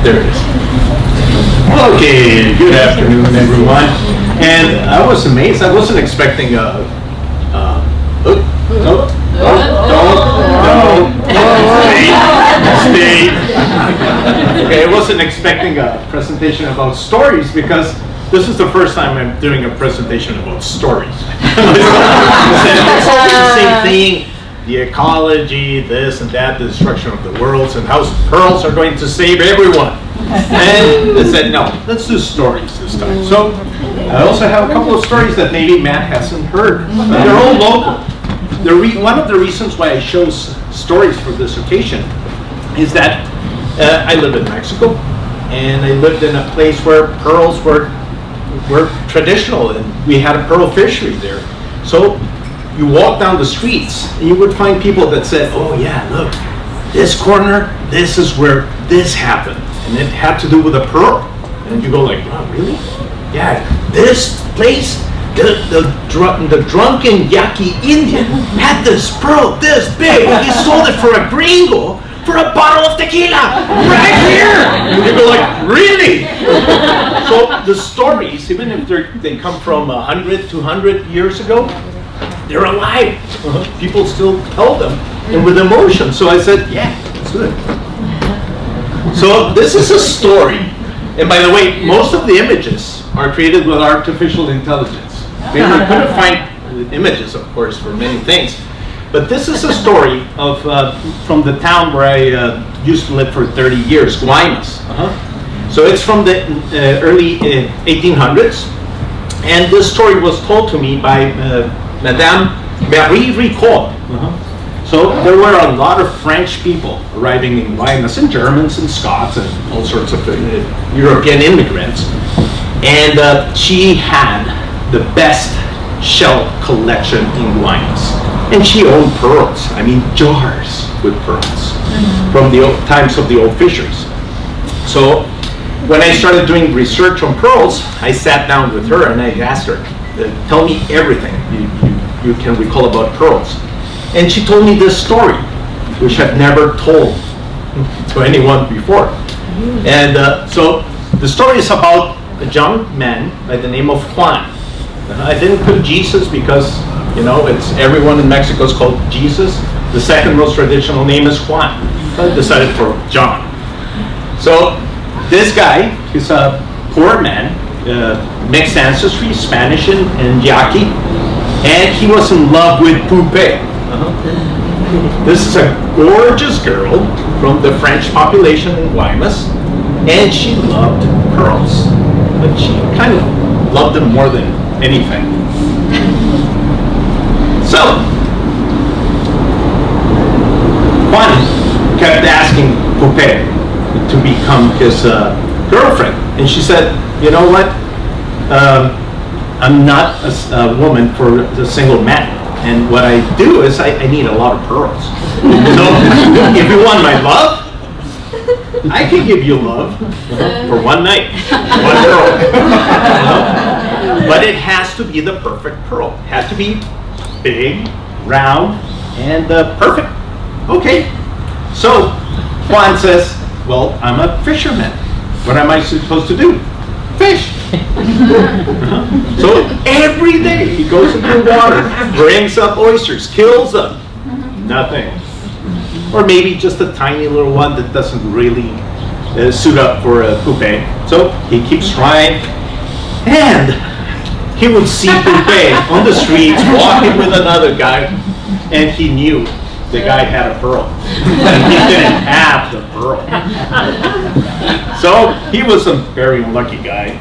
There it is. Okay, good afternoon, everyone. And I was amazed. I wasn't expecting a. Stay. Okay, I wasn't expecting a presentation about stories because this is the first time I'm doing a presentation about stories. It's always the same thing. The ecology, this and that, the destruction of the worlds, and how pearls are going to save everyone. And I said, no, let's do stories this time. So I also have a couple of stories that maybe Matt hasn't heard. But they're all local. One of the reasons why I chose stories for this occasion is that I live in Mexico, and I lived in a place where pearls were traditional, and we had a pearl fishery there. So you walk down the streets, and you would find people that said, oh yeah, look, this corner, this is where this happened. And it had to do with a pearl. And you go like, oh, really? Yeah, this place, the drunken Yaqui Indian had this pearl this big. He sold it for a gringo for a bottle of tequila right here. And you go like, really? So the stories, even if they come from 100, 200 years ago, they're alive. People still tell them, and with emotion. So I said, yeah, let's do it. So this is a story. And by the way, most of the images are created with artificial intelligence. We couldn't find images, of course, for many things. But this is a story of from the town where I used to live for 30 years, Guaymas. So it's from the early 1800s. And this story was told to me by Madame Marie Ricot. So there were a lot of French people arriving in Guaymas, and Germans and Scots and all sorts of European immigrants. And she had the best shell collection in Guaymas. And she owned pearls, I mean jars with pearls from the times of the old fisheries. So when I started doing research on pearls, I sat down with her and I asked her, tell me everything you can recall about pearls. And she told me this story, which I've never told to anyone before. And so the story is about a young man by the name of Juan. I didn't put Jesus because, you know, it's everyone in Mexico is called Jesus. The second most traditional name is Juan. So I decided for John. So this guy, he's a poor man, mixed ancestry, Spanish and Yaqui, and he was in love with Poupée. This is a gorgeous girl from the French population in Guaymas, and she loved pearls, but she kind of loved them more than anything. So Juan kept asking Poupée to become his girlfriend, and she said, you know what, I'm not a woman for a single man. And what I do is I need a lot of pearls. So if you want my love, I can give you love for one night, one pearl. But it has to be the perfect pearl. It has to be big, round, and perfect. Okay. So Juan says, well, I'm a fisherman. What am I supposed to do? Fish. So every day he goes into the water, brings up oysters, kills them. Nothing. Or maybe just a tiny little one that doesn't really suit up for a Poupée. So he keeps trying, and he would see Poupée on the streets walking with another guy, and he knew the guy had a pearl. And he didn't have the pearl. So he was a very unlucky guy.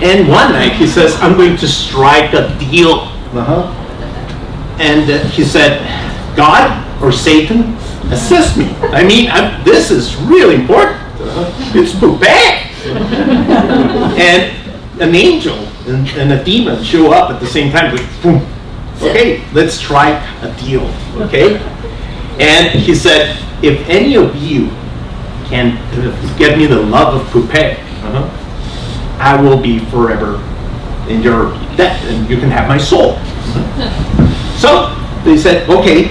And one night he says, I'm going to strike a deal. And he said, God or Satan, assist me. I mean, this is really important. It's Poupée. And an angel and a demon show up at the same time. Like, boom. Okay, let's strike a deal. Okay? And he said, if any of you can get me the love of Poupée, I will be forever in your debt, and you can have my soul. So they said, okay.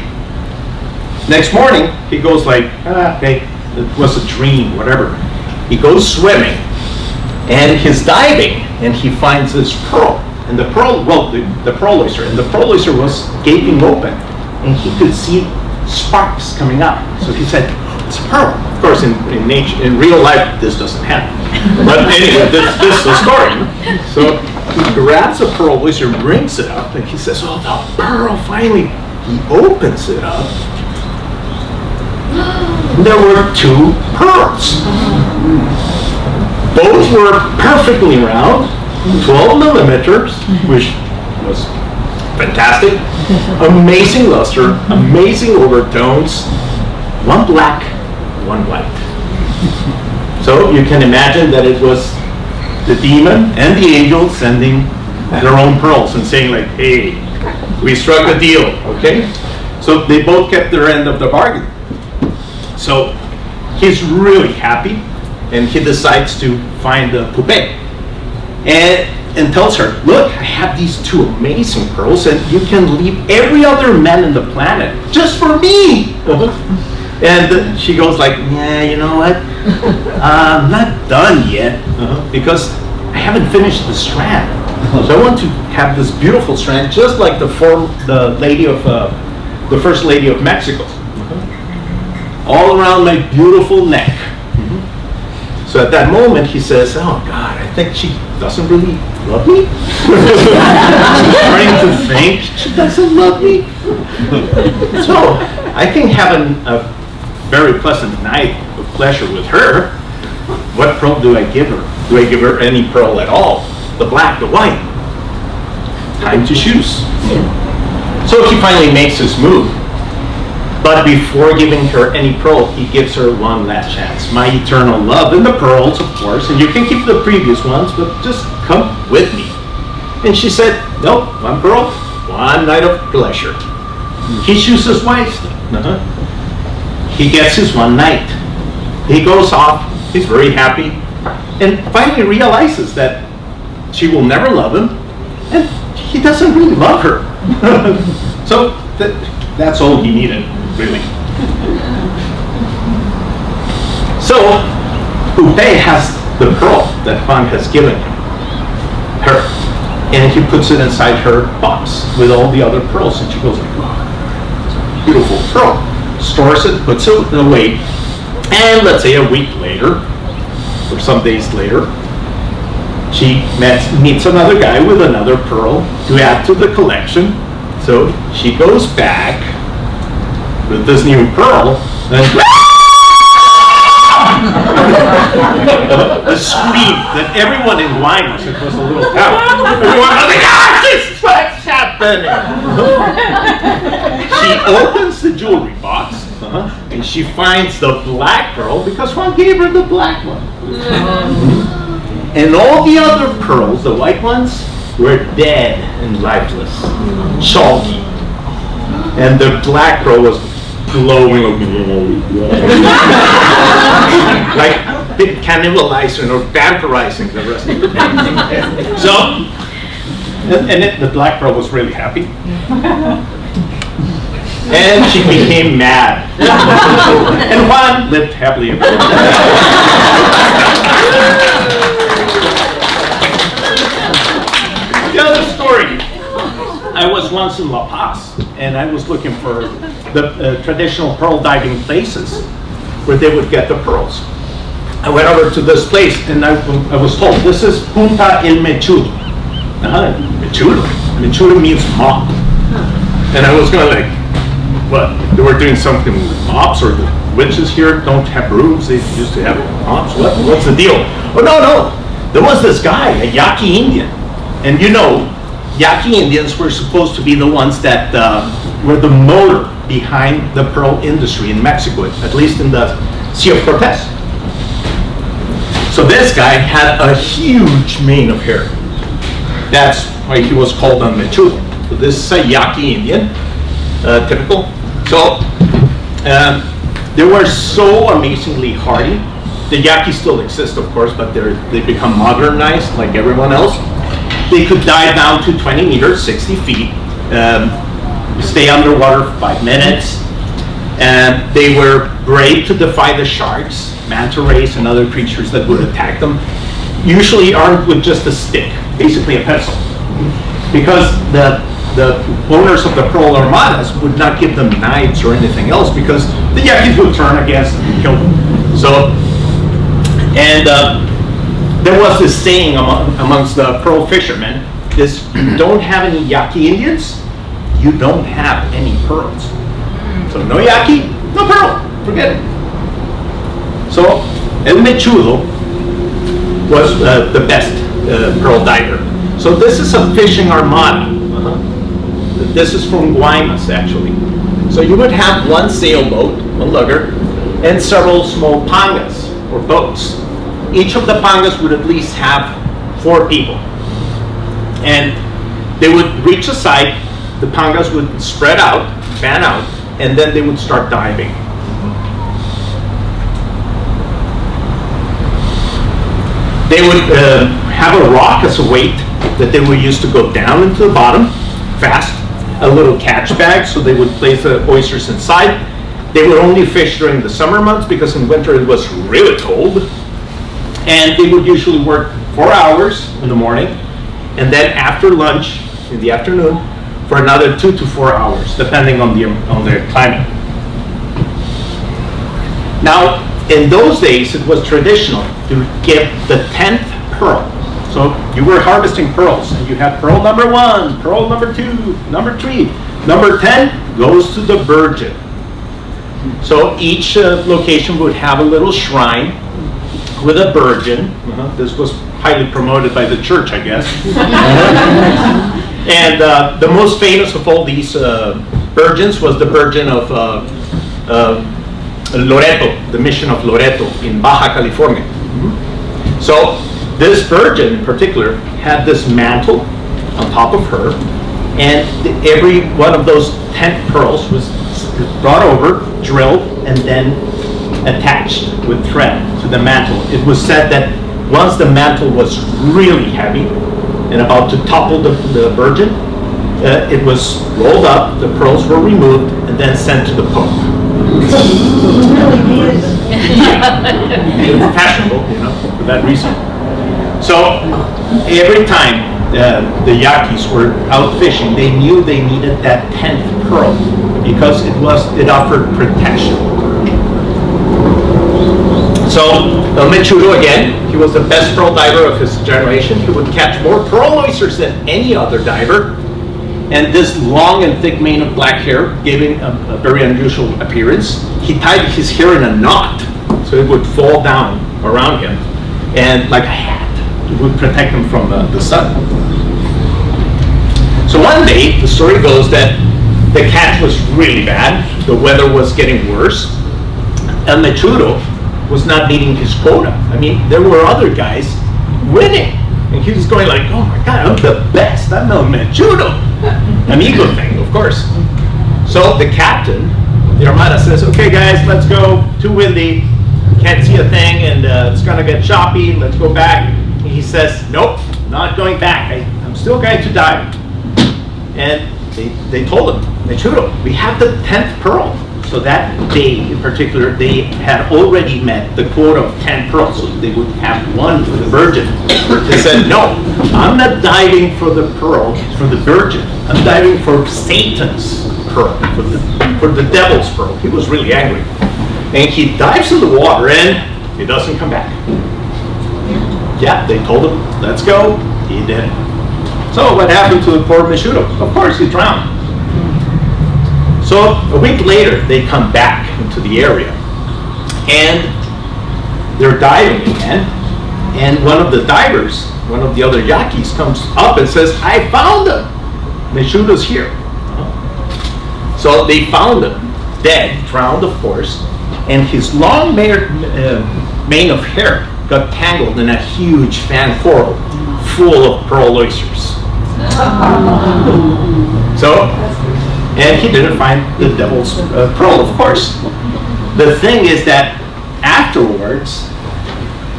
Next morning, he goes like, okay, it was a dream, whatever. He goes swimming, and he's diving, and he finds this pearl. And the pearl, well, the pearl oyster, and the pearl oyster was gaping open, and he could see sparks coming out. So he said, it's a pearl. Of course, in nature, in real life, this doesn't happen. But anyway, this is the story. So he grabs a pearl oyster, brings it up, and he says, oh, the pearl, finally. He opens it up. There were 2 pearls. Both were perfectly round, 12 millimeters, which was fantastic. Amazing luster, amazing overtones. One black, one white. So you can imagine that it was the demon and the angel sending their own pearls and saying like, hey, we struck a deal, okay? So they both kept their end of the bargain. So he's really happy, and he decides to find the poupée. And tells her, look, I have these 2 amazing pearls, and you can leave every other man in the planet just for me. And she goes like, yeah, you know what? I'm not done yet, because I haven't finished the strand. So I want to have this beautiful strand, just like the first lady of Mexico, all around my beautiful neck. So at that moment, he says, oh God, I think she doesn't really love me. She's trying to think she doesn't love me. So I can have a very pleasant night of pleasure with her. What pearl do I give her? Do I give her any pearl at all? The black, the white. Time to choose. So he finally makes his move. But before giving her any pearl, he gives her one last chance. My eternal love, and the pearls, of course, and you can keep the previous ones, but just come with me. And she said, nope, one pearl, one night of pleasure. He chooses wisely. He gets his one night. He goes off, he's very happy, and finally realizes that she will never love him, and he doesn't really love her. So that's all he needed, really. So Poupée has the pearl that Juan has given her, and he puts it inside her box with all the other pearls, and she goes like, wow, beautiful pearl. Stores it, puts it away, and let's say a week later, or some days later, she meets another guy with another pearl to add to the collection. So she goes back with this new pearl, and a scream that everyone in Guaymas, it was a little town, everyone was like, ah, this is what's happening. She opens the jewelry box, and she finds the black pearl because Juan gave her the black one. And all the other pearls, the white ones, were dead and lifeless, chalky. And the black pearl was glowing, like cannibalizing or vampirizing the rest of the thing. So, the black pearl was really happy. And she became mad. And Juan lived happily ever after. The other story, I was once in La Paz, and I was looking for the traditional pearl diving places where they would get the pearls. I went over to this place, and I was told, this is Punta El Mechudo. Mechudo? Mechudo means mop. And I was going like, what? They were doing something with mops, or the witches here don't have brooms, they used to have mops? What's the deal? Oh, no. There was this guy, a Yaqui Indian. And you know, Yaqui Indians were supposed to be the ones that were the motor behind the pearl industry in Mexico, at least in the Sea of Cortez. So this guy had a huge mane of hair. That's why he was called a mechudo. So this is a Yaqui Indian, typical. So they were so amazingly hardy. The Yaquis still exist, of course, but they become modernized like everyone else. They could dive down to 20 meters, 60 feet, stay underwater for 5 minutes, And they were brave to defy the sharks, manta rays, and other creatures that would attack them, usually armed with just a stick, basically a pencil. Because the owners of the Pearl Armadas would not give them knives or anything else, because the Yaquis would turn against them and kill them. So, and there was this saying amongst the Pearl fishermen, is you don't have any Yaqui Indians, you don't have any pearls. So no Yaqui, no pearl, forget it. So El Mechudo was the best pearl diver. So this is a fishing armada. This is from Guaymas, actually. So you would have one sailboat, one lugger, and several small pangas, or boats. Each of the pangas would at least have 4 people. And they would reach the side, the pangas would spread out, fan out, and then they would start diving. They would have a rock as a weight that they would use to go down into the bottom fast, a little catch bag, so they would place the oysters inside. They would only fish during the summer months because in winter it was really cold. And they would usually work 4 hours in the morning, and then after lunch in the afternoon for another 2 to 4 hours, depending on their climate. Now, in those days, it was traditional to get the 10th pearl. So you were harvesting pearls, and you had pearl number 1, pearl number 2, number 3. Number 10 goes to the virgin. So each location would have a little shrine with a virgin. This was highly promoted by the church, I guess. And the most famous of all these virgins was the Virgin of Loreto, the mission of Loreto in Baja California. So this virgin in particular had this mantle on top of her, and every one of those 10 pearls was brought over, drilled, and then attached with thread to the mantle. It was said that once the mantle was really heavy and about to topple the virgin, it was rolled up, the pearls were removed, and then sent to the Pope. It was fashionable, for that reason. So every time the Yaquis were out fishing, they knew they needed that 10th pearl because it offered protection. So El Mechudo, again, he was the best pearl diver of his generation. He would catch more pearl oysters than any other diver. And this long and thick mane of black hair gave him a very unusual appearance. He tied his hair in a knot, so it would fall down around him, and like a hat, it would protect him from the sun. So one day, the story goes that the catch was really bad. The weather was getting worse. El Mechudo was not meeting his quota. I mean, there were other guys winning, and he was going like, "Oh my God, I'm the best. I'm El Mechudo." An ego thing, of course. So the captain of the Armada says, "Okay, guys, let's go. Too windy. Can't see a thing, and it's gonna get choppy. Let's go back." And he says, "Nope, not going back. I'm still going to dive." And they told him, "Mechudo, we have the 10th pearl." So that day in particular, they had already met the quota of 10 pearls, so they would have one for the virgin. They said, "No, I'm not diving for the pearl, for the virgin. I'm diving for Satan's pearl, for the devil's pearl." He was really angry. And he dives in the water and he doesn't come back. Yeah, they told him, "Let's go." He did. So what happened to the poor Mechudo? Of course, he drowned. So a week later, they come back into the area, and they're diving again, and one of the divers, one of the other Yaquis, comes up and says, "I found him. Mechudo's here." So they found him, dead, drowned of course, and his long mane of hair got tangled in a huge fan coral full of pearl oysters. So, and he didn't find the devil's pearl, of course. The thing is that afterwards,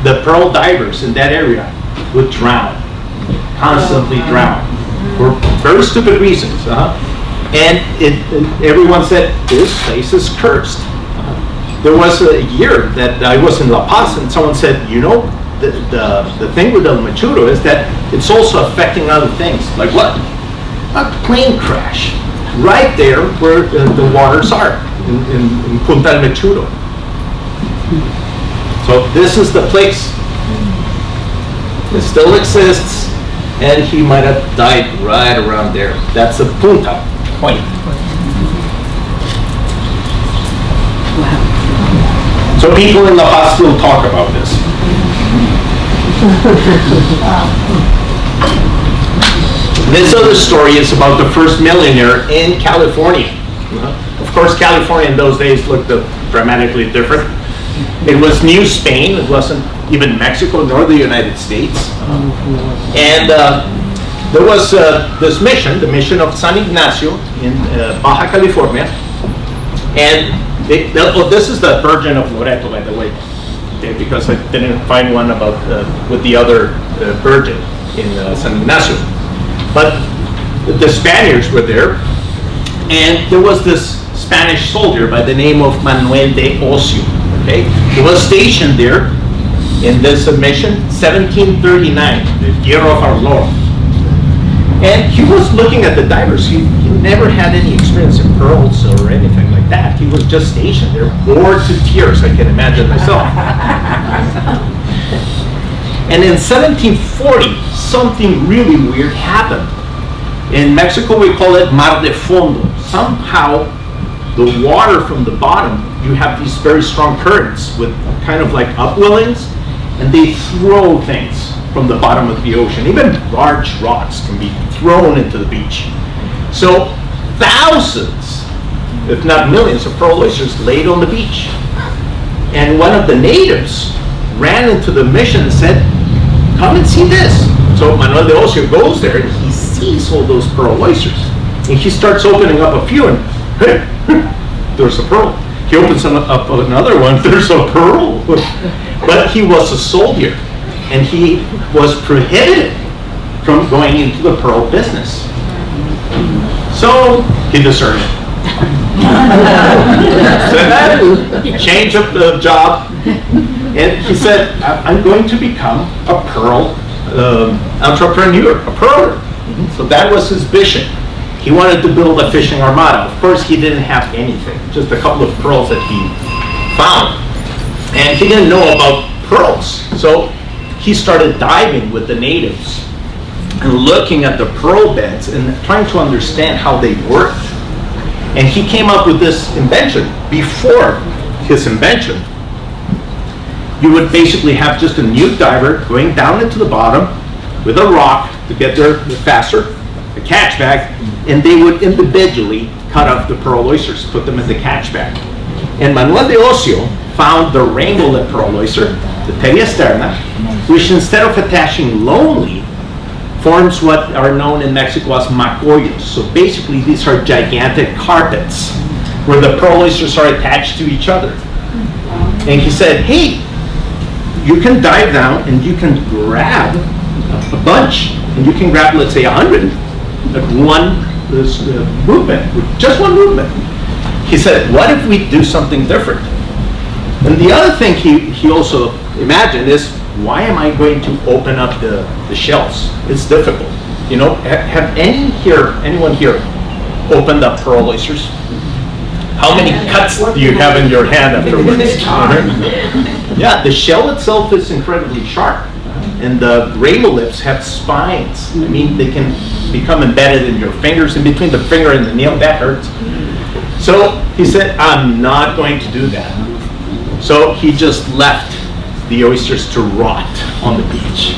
the pearl divers in that area would drown, constantly drown, for very stupid reasons. And everyone said, this place is cursed. There was a year that I was in La Paz and someone said, you know, the thing with El Mechudo is that it's also affecting other things. Like what? A plane crash right there where the waters are in Punta El Mechudo. So this is the place. It still exists, and he might have died right around there. That's a punta point. So people in La Paz still talk about this. This other story is about the first millionaire in California. Of course, California in those days looked dramatically different. It was New Spain. It wasn't even Mexico nor the United States. And there was this mission, the mission of San Ignacio in Baja California. And this is the Virgin of Loreto, by the way, okay, because I didn't find one about with the other Virgin in San Ignacio. But the Spaniards were there, and there was this Spanish soldier by the name of Manuel de Ocio. Okay, he was stationed there in this mission, 1739, the year of our Lord. And he was looking at the divers. He never had any experience in pearls or anything like that. He was just stationed there, bored to tears, I can imagine myself. And in 1740, something really weird happened. In Mexico, we call it mar de fondo. Somehow, the water from the bottom, you have these very strong currents with kind of like upwellings, and they throw things from the bottom of the ocean. Even large rocks can be thrown into the beach. So thousands, if not millions, of pearl oysters laid on the beach. And one of the natives ran into the mission and said, come and see this. So Manuel de Ocio goes there and he sees all those pearl oysters. And he starts opening up a few and there's a pearl. He opens up another one, there's a pearl. But he was a soldier and he was prohibited from going into the pearl business. So he deserted. Change of the job. And he said, I'm going to become a pearl entrepreneur, a pearler. So that was his vision. He wanted to build a fishing armada. Of course, he didn't have anything, just a couple of pearls that he found. And he didn't know about pearls. So he started diving with the natives and looking at the pearl beds and trying to understand how they worked. And he came up with this invention. Before his invention, you would basically have just a nude diver going down into the bottom with a rock to get there faster, a catch bag, and they would individually cut off the pearl oysters, put them in the catch bag. And Manuel de Ocio found the rainbow lip pearl oyster, the periosterna, which instead of attaching lonely, forms what are known in Mexico as macollos. So basically these are gigantic carpets where the pearl oysters are attached to each other. And he said, hey, you can dive down and you can grab a bunch, and you can grab, let's say, 100 at one movement, with just one movement. He said, what if we do something different? And the other thing he also imagined is, why am I going to open up the shells? It's difficult. You know, have anyone here opened up pearl oysters? How many cuts do you have in your hand afterwards? Yeah, the shell itself is incredibly sharp. And the rainbow lips have spines. I mean, they can become embedded in your fingers, in between the finger and the nail. That hurts. So he said, I'm not going to do that. So he just left the oysters to rot on the beach.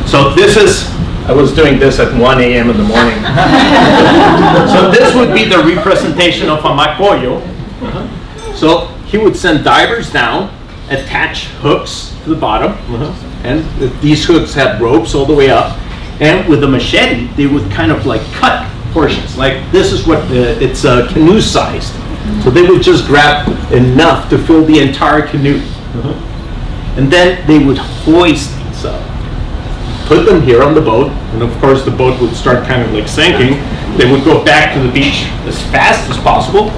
So this is, I was doing this at 1 a.m. in the morning. So this would be the representation of a macollo. So he would send divers down, attach hooks to the bottom, and these hooks had ropes all the way up, and with a machete they would kind of like cut portions. Like this is what it's canoe sized. So they would just grab enough to fill the entire canoe. And then they would hoist these up. put them here on the boat, and of course the boat would start kind of like sinking. They would go back to the beach as fast as possible,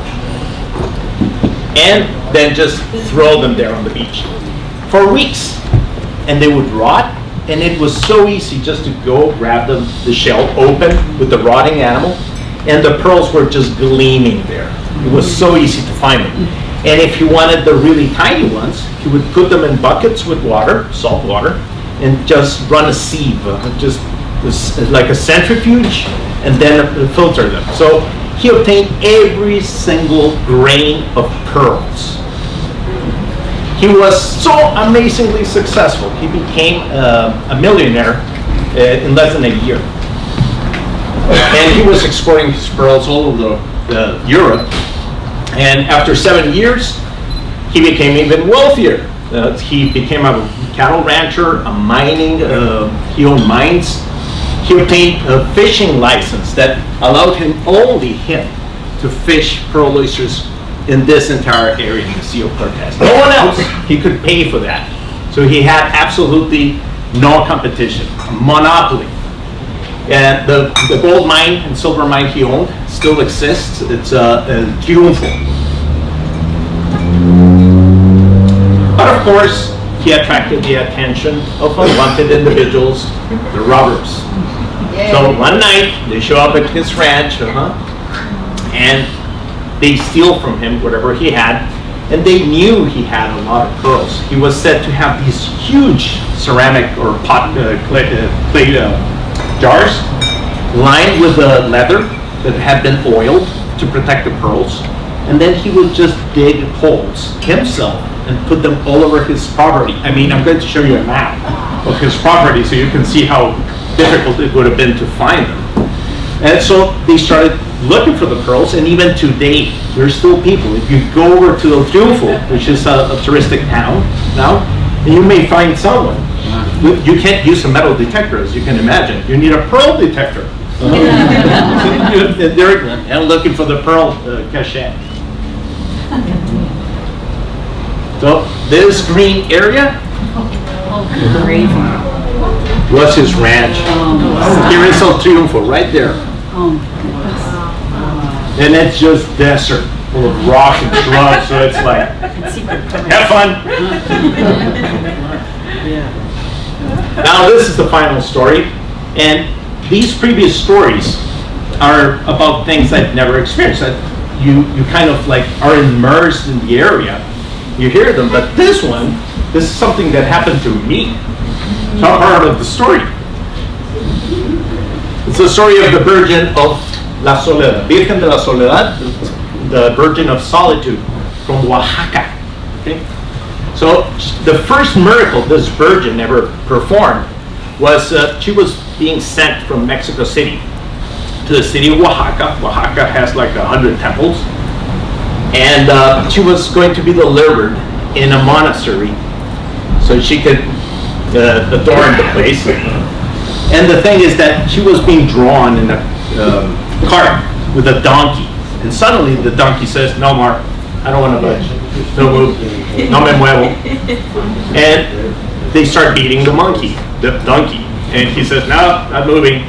and then just throw them there on the beach for weeks. And they would rot, and it was so easy just to go grab the shell open with the rotting animal, and the pearls were just gleaming there. It was so easy to find them. And if you wanted the really tiny ones, you would put them in buckets with water, salt water, and just run a sieve, just like a centrifuge, and then filter them. So he obtained every single grain of pearls. He was so amazingly successful. He became a millionaire in less than a year. And he was exporting his pearls all over Europe. And after 7 years, he became even wealthier. He became a cattle rancher, a mining, he owned mines. He obtained a fishing license that allowed only him to fish pearl oysters in this entire area in the Sea of Cortez. No one else, he could pay for that. So he had absolutely no competition, a monopoly. And the gold mine and silver mine he owned still exists. It's Triunfo. But of course, he attracted the attention of unwanted individuals, the robbers. So one night, they show up at his ranch, and they steal from him whatever he had, and they knew he had a lot of pearls. He was said to have these huge ceramic or clay jars lined with leather that had been oiled to protect the pearls, and then he would just dig holes himself and put them all over his property. I mean, I'm going to show you a map of his property so you can see how difficult it would have been to find them. And so they started looking for the pearls, and even today, there's still people. If you go over to El Triunfo, which is a touristic town now, you may find someone. You can't use a metal detector, as you can imagine. You need a pearl detector. They're looking for the pearl cachet. So this green area was his ranch. Here is El Triunfo, right there. And it's just desert, full of rock and shrubs, so it's like, have fun. Now this is the final story, and these previous stories are about things I've never experienced. You kind of like are immersed in the area, you hear them, but this is something that happened to me. It's not part of the story. It's the story of the Virgin of La Soledad, Virgen de la Soledad, the Virgin of Solitude from Oaxaca. Okay? So the first miracle this virgin ever performed was she was being sent from Mexico City to the city of Oaxaca. Oaxaca has like 100 temples. And she was going to be delivered in a monastery so she could adorn the place. And the thing is that she was being drawn in a cart with a donkey. And suddenly the donkey says, "No more, I don't want to budge. No move, no me muevo." And they start beating the donkey. And he says, "No, not moving."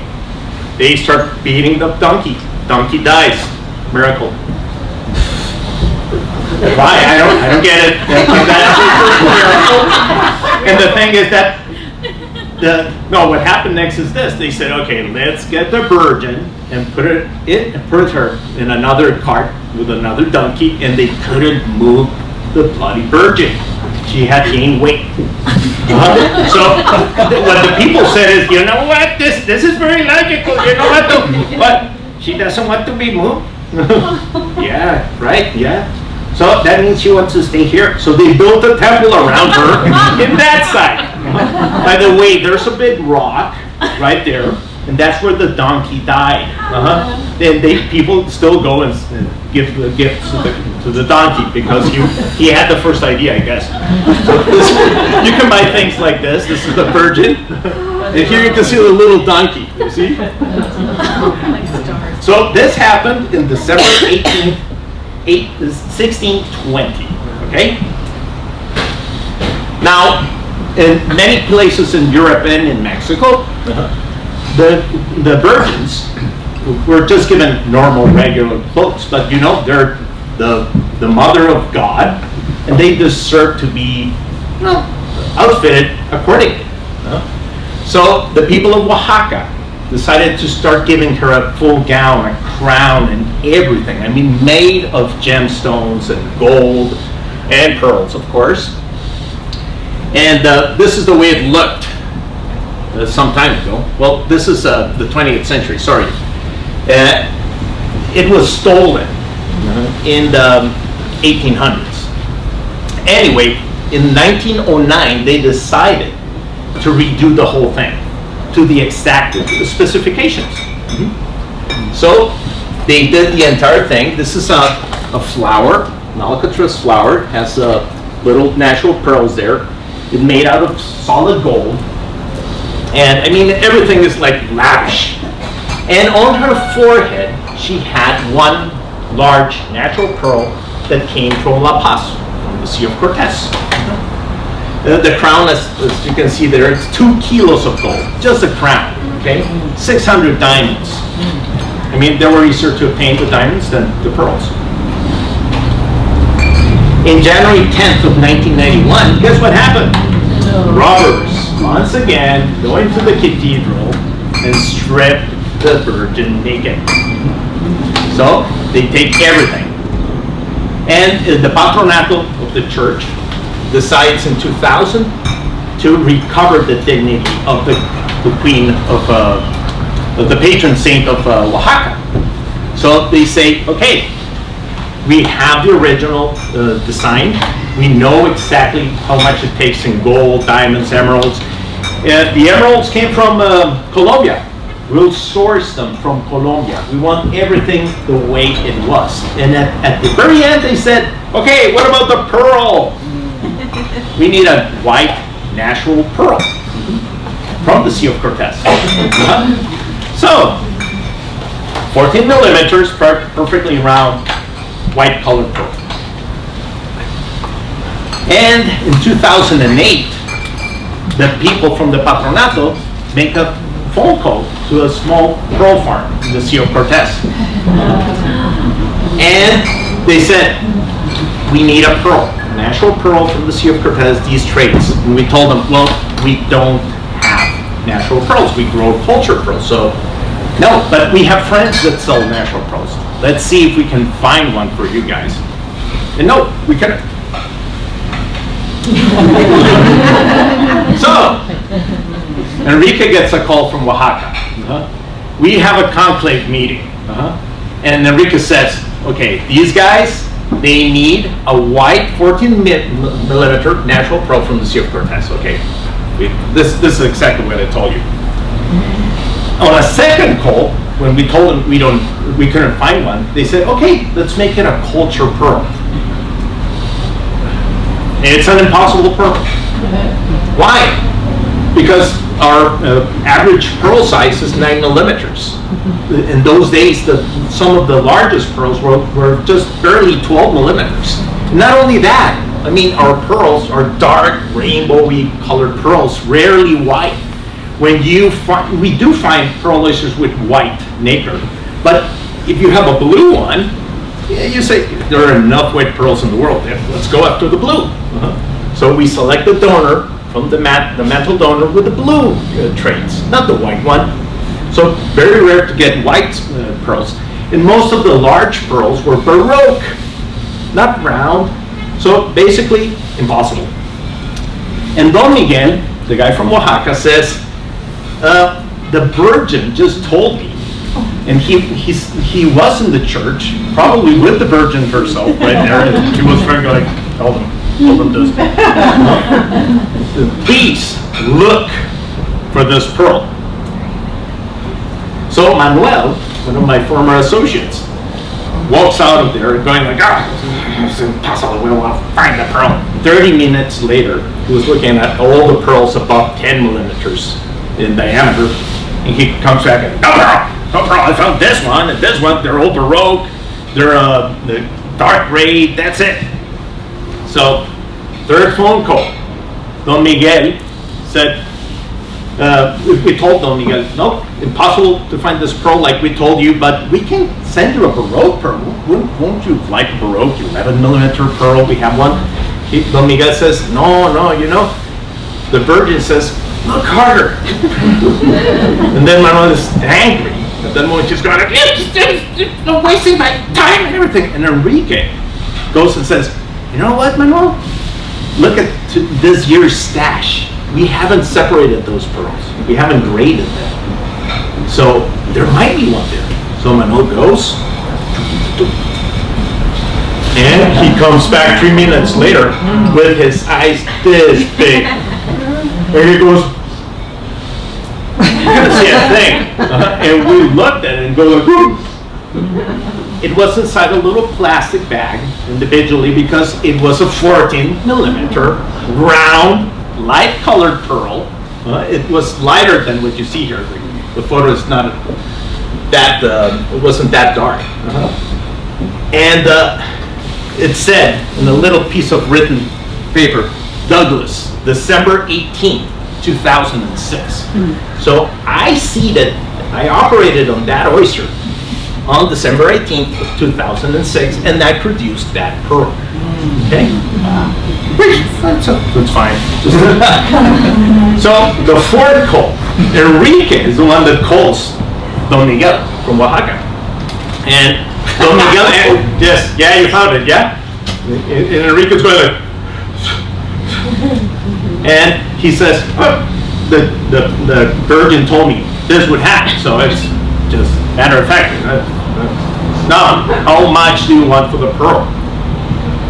They start beating the donkey. Donkey dies. Miracle. Why? I don't get it. And the thing is that what happened next is this. They said, "Okay, let's get the virgin and put her in another cart with another donkey," and they couldn't move the bloody virgin. She had gained weight. So what the people said is, "You know what? This is very logical. You know what? But she doesn't want to be moved." Yeah, right. Yeah. So that means she wants to stay here. So they built a temple around her in that side. By the way, there's a big rock right there, and that's where the donkey died. And people still go and give the gifts to the donkey because he had the first idea, I guess. So you can buy things like this. This is the virgin. And here you can see the little donkey. You see? So this happened in December 1620. Okay? Now, in many places in Europe and in Mexico, the virgins were just given normal, regular clothes, but you know, they're the mother of God, and they deserve to be, you know, outfitted accordingly. So the people of Oaxaca decided to start giving her a full gown, a crown, and everything. I mean, made of gemstones and gold and pearls, of course. And this is the way it looked some time ago. Well, this is the 20th century, sorry. It was stolen in the 1800s. Anyway, in 1909, they decided to redo the whole thing to the exact specifications. So they did the entire thing. This is a flower, an alcatraz flower. It has little natural pearls there. It's made out of solid gold. And I mean, everything is like lavish. And on her forehead, she had one large natural pearl that came from La Paz, from the Sea of Cortez. The crown, as you can see there, it's 2 kilos of gold, just a crown, okay? 600 diamonds. I mean, they were easier to obtain the diamonds than the pearls. In January 10th of 1991, guess what happened? Robbers, once again, go into the cathedral and strip the Virgin naked. So, they take everything. And the patronato of the church decides in 2000 to recover the dignity of the queen of the patron saint of Oaxaca. So they say, okay, we have the original design. We know exactly how much it takes in gold, diamonds, emeralds. The emeralds came from Colombia. We'll source them from Colombia. We want everything the way it was. And at the very end, they said, okay, what about the pearl? We need a white natural pearl from the Sea of Cortez. So, 14 millimeters, perfectly round, white colored pearl. And in 2008, the people from the Patronato make a phone call to a small pearl farm in the Sea of Cortez. And they said, we need a pearl. Natural pearl from the Sea of Cortez, these traits. And we told them, well, we don't have natural pearls. We grow culture pearls. So, no, but we have friends that sell natural pearls. Let's see if we can find one for you guys. And no, we couldn't. So, Enrique gets a call from Oaxaca. We have a conclave meeting. And Enrique says, okay, these guys, they need a white 14 millimeter natural pearl from the Sea of Cortez. Okay, this is exactly what I told you. On a second call, when we told them we couldn't find one, they said, okay, let's make it a culture pearl. It's an impossible pearl. Why? Because our average pearl size is 9 millimeters. In those days, some of the largest pearls were just barely 12 millimeters. Not only that, I mean, our pearls are dark, rainbowy colored pearls, rarely white. When we do find pearl oysters with white nacre, but if you have a blue one, you say there are enough white pearls in the world. Let's go after the blue. So we select the donor from the mantle donor with the blue traits, not the white one. So very rare to get white pearls. And most of the large pearls were baroque, not round. So basically impossible. And Don Miguel, the guy from Oaxaca, says, the Virgin just told me, and he was in the church, probably with the Virgin herself right there, and he was trying to like, told him this. Please look for this pearl. So Manuel, one of my former associates, walks out of there going like, it's impossible, we will find the pearl. 30 minutes later, he was looking at all the pearls above 10 millimeters in diameter, and he comes back and, no pearl, I found this one and this one, they're all baroque, they're dark gray, that's it. So, third phone call, Don Miguel said, we told Don Miguel, no, impossible to find this pearl like we told you, but we can send you a Baroque pearl. Won't you like a Baroque 11 millimeter pearl? We have one. Don Miguel says, no, the Virgin says, look harder. And then Manuel is angry. At that moment, she's going, you're wasting my time and everything. And Enrique goes and says, you know what, Manuel? Look at this year's stash. We haven't separated those pearls. We haven't graded them. So there might be one there. So Manuel goes, and he comes back 3 minutes later with his eyes this big. And he goes, you couldn't see a thing. And we looked at it and go like, it was inside a little plastic bag individually because it was a 14 millimeter round, light colored pearl. It was lighter than what you see here. The photo is not that, it wasn't that dark. And it said in a little piece of written paper, Douglas, December 18th, 2006. So I see that I operated on that oyster on December 18th, 2006, and I produced that pearl. Okay? That's fine. So the fourth call, Enrique is the one that calls Don Miguel from Oaxaca. And Don Miguel, yes, yeah, you found it, yeah? And Enrique's going like, and he says, oh, the Virgin told me this would happen, so it's just matter of fact. Now, how much do you want for the pearl?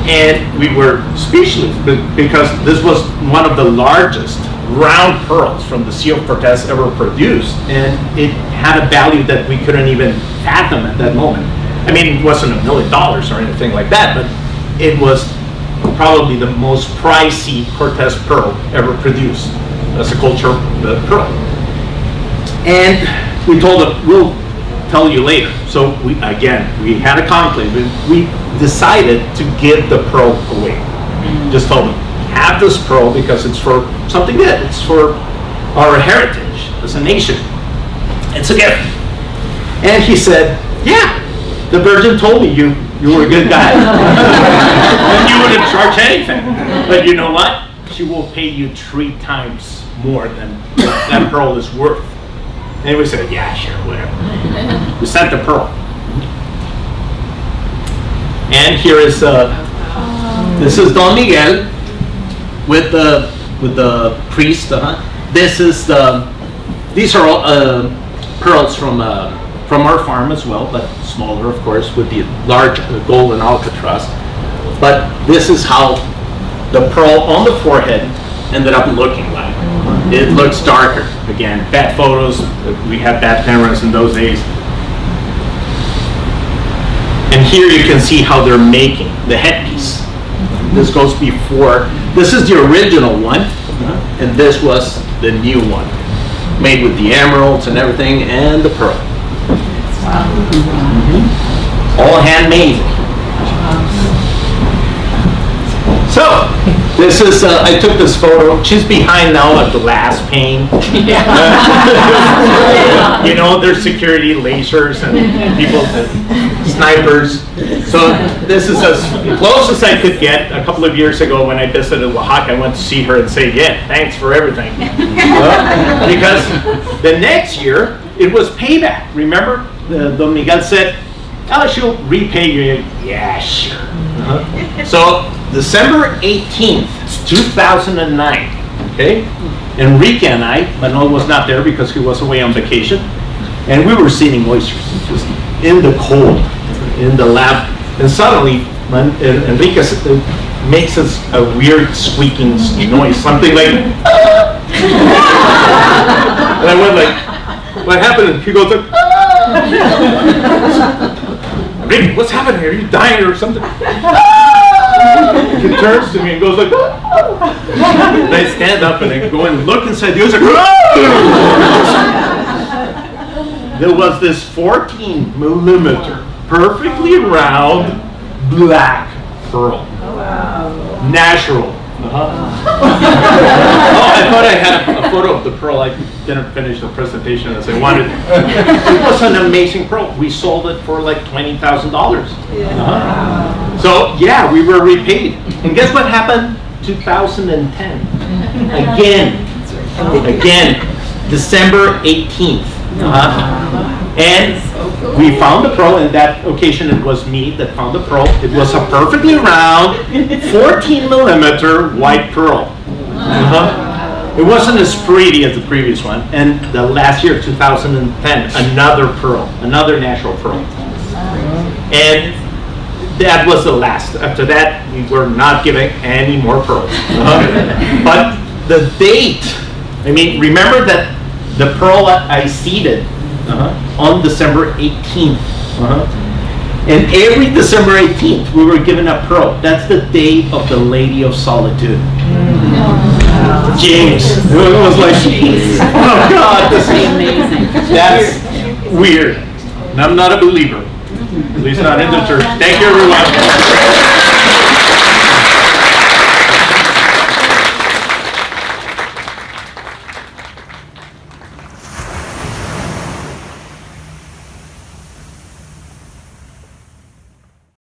And we were speechless because this was one of the largest round pearls from the Sea of Cortez ever produced, and it had a value that we couldn't even fathom at that moment. I mean, it wasn't $1 million or anything like that, but it was probably the most pricey Cortez pearl ever produced as a culture pearl. And we told them, we'll tell you later. So we had a conclave. We decided to give the pearl away. Just told them, have this pearl because it's for something good. It's for our heritage as a nation. It's a gift. And he said, yeah, the Virgin told me you were a good guy. And you wouldn't charge anything. But you know what? She will pay you 3 times more than that pearl is worth. And we said, yeah, sure, whatever. We sent the pearl. And here is, this is Don Miguel with the priest. This is these are all pearls from our farm as well, but smaller, of course, with the large golden alcatraz. But this is how the pearl on the forehead ended up looking like. It looks darker. Again, bad photos. We had bad cameras in those days. And here you can see how they're making the headpiece. This goes before. This is the original one, and this was the new one, made with the emeralds and everything, and the pearl. Wow. All handmade. So, this is, I took this photo. She's behind now a glass pane. You know, there's security lasers and people, snipers. So this is as close as I could get. A couple of years ago when I visited Oaxaca, I went to see her and say, yeah, thanks for everything. Because the next year, it was payback. Remember, Don Miguel said, oh, she'll repay you. Yeah, sure. So, December 18th, 2009, okay? Enrique and I, Manuel was not there because he was away on vacation, and we were seeing oysters just in the cold, in the lab, and suddenly Enrique makes us a weird squeaking noise, something like, and I went like, what happened? And he goes like, Enrique, what's happening? Are you dying or something? He turns to me and goes like, and I stand up and I go and look inside the oyster. There was this 14 millimeter, perfectly round, black pearl. Wow. Natural. Oh, I thought I had a photo of the pearl. I didn't finish the presentation as I wanted. It was an amazing pearl. We sold it for like $20,000. So yeah, we were repaid. And guess what happened? 2010. Again, December 18th. And we found the pearl, and that occasion it was me that found the pearl. It was a perfectly round 14mm white pearl. It wasn't as pretty as the previous one. And the last year, 2010, another pearl, another natural pearl. And that was the last. After that, we were not giving any more pearls. But the date, I mean, remember that the pearl I seeded on December 18th. And every December 18th, we were given a pearl. That's the day of the Lady of Solitude. James. It was like, oh God, this is amazing. That's weird. And I'm not a believer. At least not in the church. Thank you, everyone.